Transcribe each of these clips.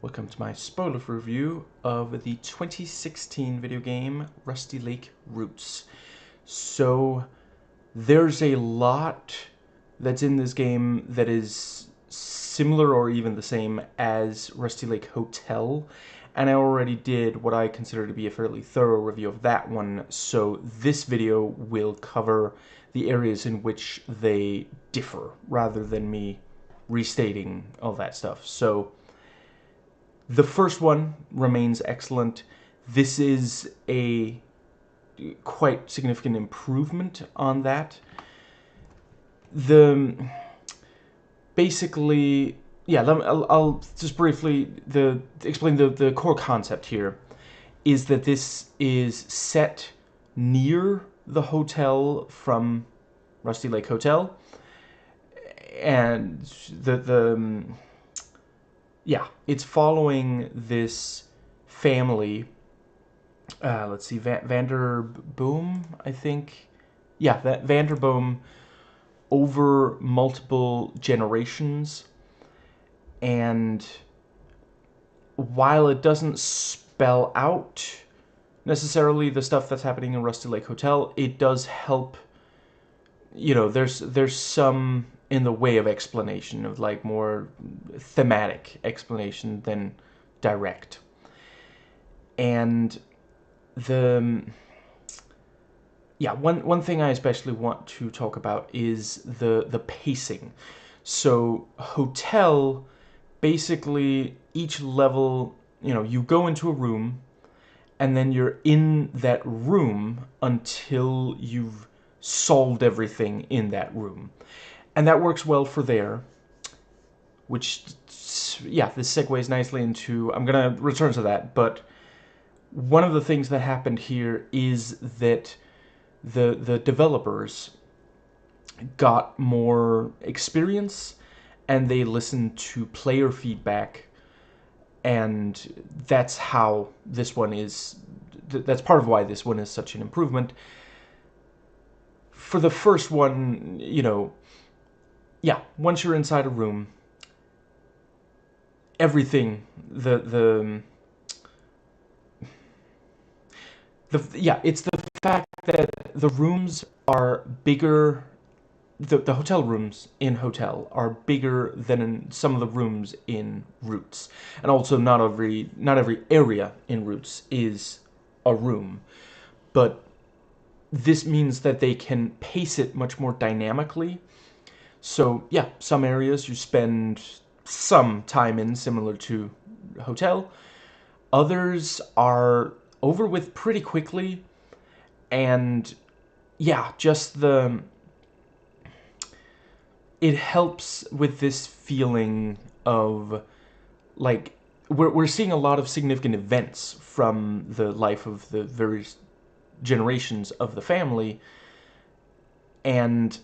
Welcome to my spoiler review of the 2016 video game Rusty Lake Roots. So there's a lot that's in this game that is similar or even the same as Rusty Lake Hotel, and I already did what I consider to be a fairly thorough review of that one, so this video will cover the areas in which they differ rather than me restating all that stuff. So the first one remains excellent. This is a quite significant improvement on that. Basically, yeah, I'll just briefly explain the core concept here. Is that this is set near the hotel from Rusty Lake Hotel, and yeah, it's following this family. Let's see, Vanderboom, I think. Yeah, that Vanderboom over multiple generations. And while it doesn't spell out necessarily the stuff that's happening in Rusty Lake Hotel, it does help. You know, there's some in the way of explanation, of like more thematic explanation than direct. And one thing I especially want to talk about is the pacing. So hotel, basically each level, you go into a room and then you're in that room until you've solved everything in that room. And that works well for there, which, yeah, this segues nicely into, I'm going to return to that, but one of the things that happened here is that the developers got more experience and they listened to player feedback, and that's how this one is, that's part of why this one is such an improvement. For the first one, yeah, once you're inside a room, everything, yeah, it's the fact that the rooms are bigger, the hotel rooms in Hotel are bigger than in some of the rooms in Roots. And also not every area in Roots is a room. But this means that they can pace it much more dynamically. So, yeah, some areas you spend some time in, similar to Hotel. Others are over with pretty quickly. And, yeah, just it helps with this feeling of, like, we're seeing a lot of significant events from the life of the various generations of the family. And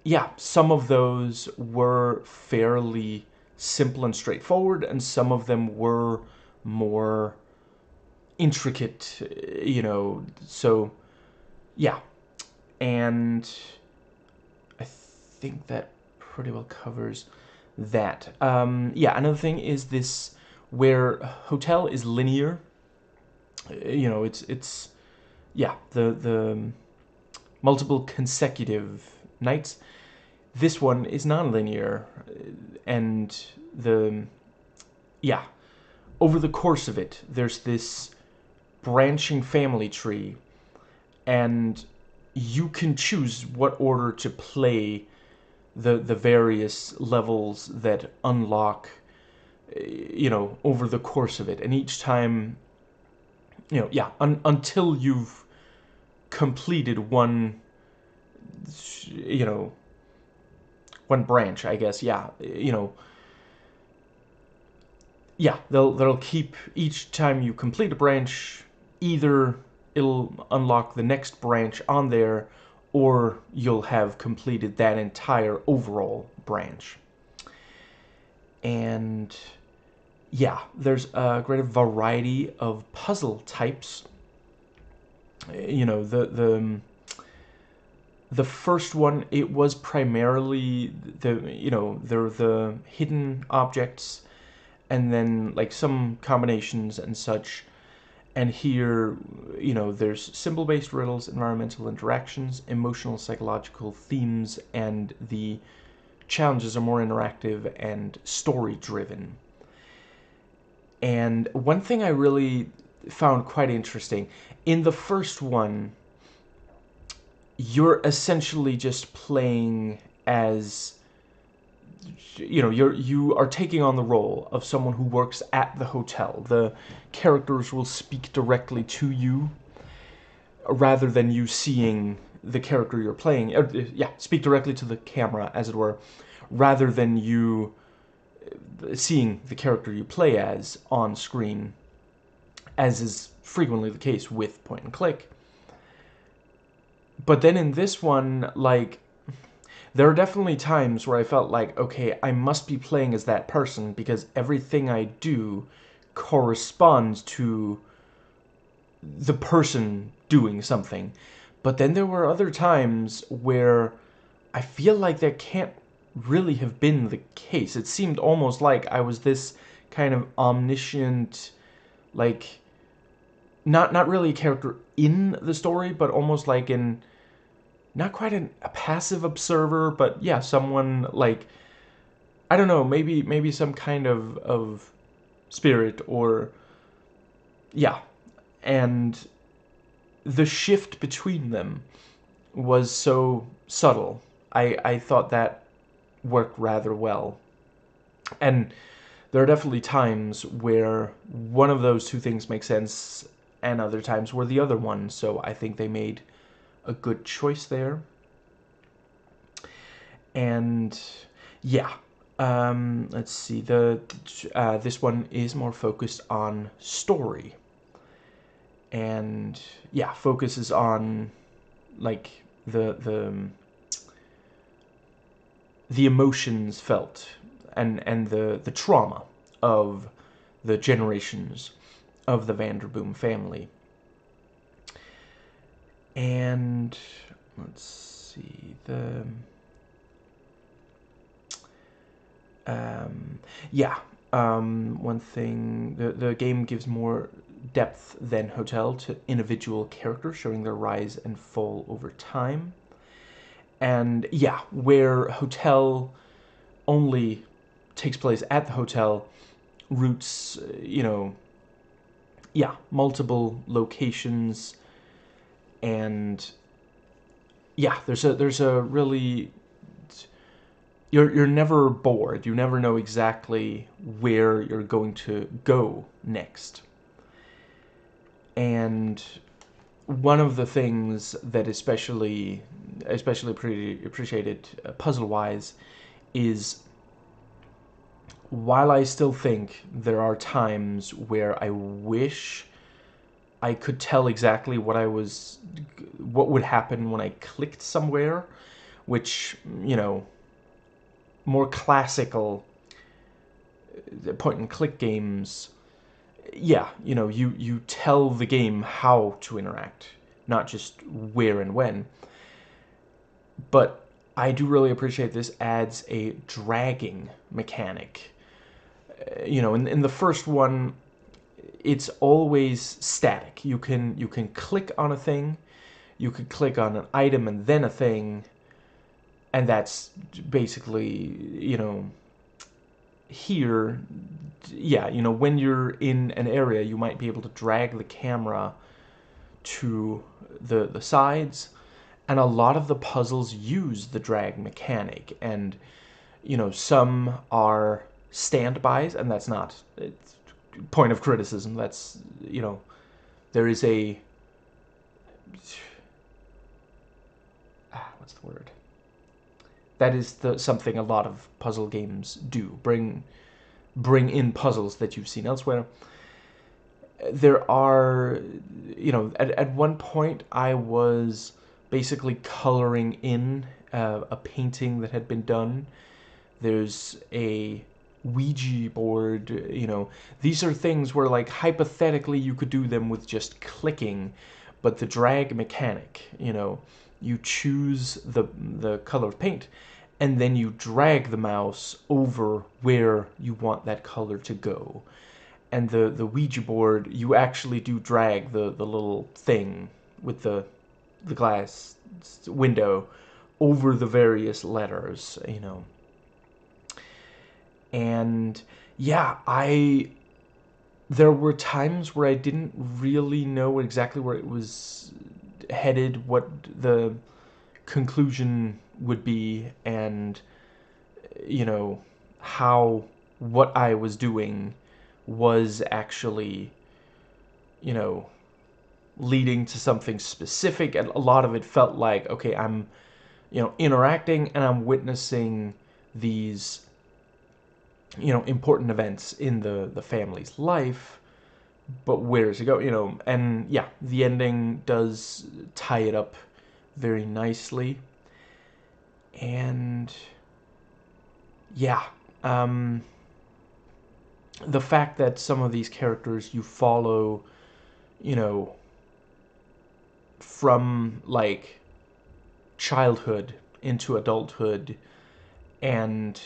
yeah, some of those were fairly simple and straightforward, and some of them were more intricate, so yeah. And I think that pretty well covers that. Yeah, another thing is this, where Hotel is linear, it's yeah, the multiple consecutive nights. This one is non-linear, and yeah, over the course of it, there's this branching family tree, and you can choose what order to play the various levels that unlock, over the course of it. And each time, yeah, until you've completed one, one branch, I guess, yeah, yeah, they'll keep, each time you complete a branch, either it'll unlock the next branch on there, or you'll have completed that entire overall branch. And yeah, there's a great variety of puzzle types. The first one, it was primarily the hidden objects and then like some combinations and such. And here, there's symbol-based riddles, environmental interactions, emotional, psychological themes, and the challenges are more interactive and story-driven. And one thing I really found quite interesting, in the first one, you're essentially just playing as, you are taking on the role of someone who works at the hotel. The characters will speak directly to you rather than you seeing the character you're playing. Speak directly to the camera, as it were, rather than you seeing the character you play as on screen, as is frequently the case with point and click. But then in this one, like, there are definitely times where I felt like, okay, I must be playing as that person because everything I do corresponds to the person doing something. But then there were other times where I feel like that can't really have been the case. It seemed almost like I was this kind of omniscient, like, not really a character in the story, but almost like not quite a passive observer, but yeah, someone like, I don't know, maybe some kind of spirit, or yeah. And the shift between them was so subtle. I thought that worked rather well. And there are definitely times where one of those two things make sense, and other times where the other one. So I think they made a good choice there. And yeah, let's see. This one is more focused on story, and yeah, focuses on like the emotions felt, and the trauma of the generations of the Vanderboom family. And let's see, one thing, the game gives more depth than Hotel to individual characters, showing their rise and fall over time. And yeah, where Hotel only takes place at the hotel, routes, multiple locations, and yeah, there's a really, you're never bored. You never know exactly where you're going to go next. And one of the things that especially pretty appreciated puzzle-wise is, while I still think there are times where I wish I could tell exactly what would happen when I clicked somewhere, which, more classical point and click games, yeah, you tell the game how to interact, not just where and when. But I do really appreciate this adds a dragging mechanic. In the first one, it's always static. You can click on a thing, you could click on an item and then a thing, and that's basically, here, yeah, when you're in an area, you might be able to drag the camera to the sides, and a lot of the puzzles use the drag mechanic, and some are standbys, and that's not a point of criticism. That's, there is a what's the word? That is something a lot of puzzle games do. Bring in puzzles that you've seen elsewhere. There are, at one point I was basically coloring in a painting that had been done. There's a Ouija board, these are things where, like, hypothetically you could do them with just clicking, but the drag mechanic, you choose the color of paint, and then you drag the mouse over where you want that color to go. And the Ouija board, you actually do drag the little thing with the glass window over the various letters, you know. And yeah, there were times where I didn't really know exactly where it was headed, what the conclusion would be, and you know, how what I was doing was actually, you know, leading to something specific. And a lot of it felt like, okay, I'm, you know, interacting and I'm witnessing these, you know, important events in the family's life, but where does it go, you know? And yeah, the ending does tie it up very nicely. And yeah, the fact that some of these characters you follow, you know, from like childhood into adulthood, and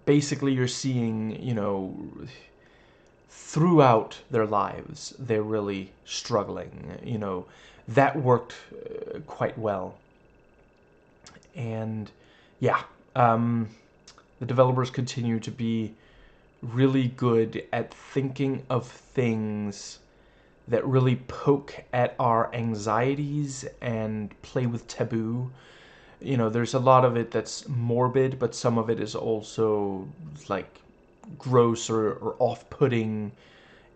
basically you're seeing, you know, throughout their lives they're really struggling, you know, that worked quite well. And yeah, the developers continue to be really good at thinking of things that really poke at our anxieties and play with taboo. You know, there's a lot of it that's morbid, but some of it is also like gross or off-putting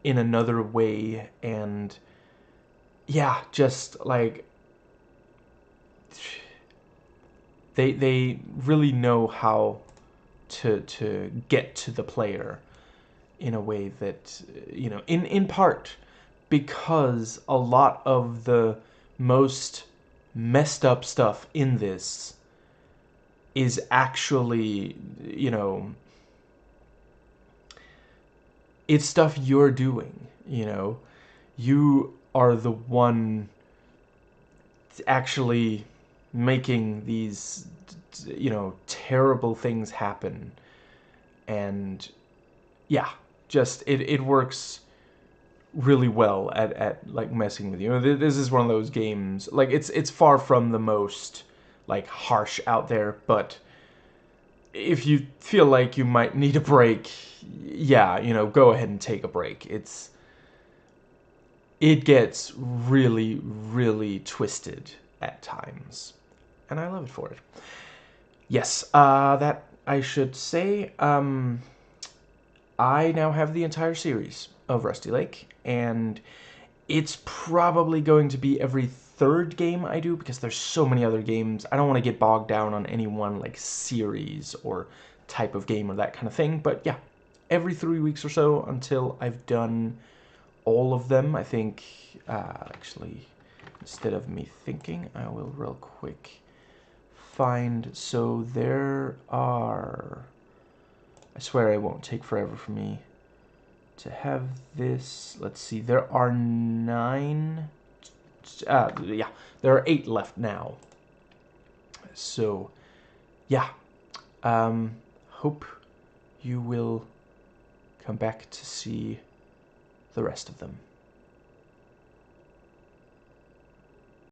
in another way. And yeah, just like they really know how to get to the player in a way that, you know, in part because a lot of the most messed up stuff in this is actually, you know, it's stuff you're doing, you know. You are the one actually making these, you know, terrible things happen. And yeah, just it works really well at like messing with you. This is one of those games, like it's far from the most like harsh out there, but if you feel like you might need a break, yeah, you know, go ahead and take a break. It gets really, really twisted at times, and I love it for it. Yes, that I should say. I now have the entire series of Rusty Lake, and it's probably going to be every third game I do because there's so many other games. I don't want to get bogged down on any one like series or type of game or that kind of thing. But yeah, every 3 weeks or so until I've done all of them. I think, actually, instead of me thinking, I will real quick find. So there are, I swear it won't take forever for me to have this. Let's see, there are 9. Yeah, there are 8 left now. So, yeah. Hope you will come back to see the rest of them.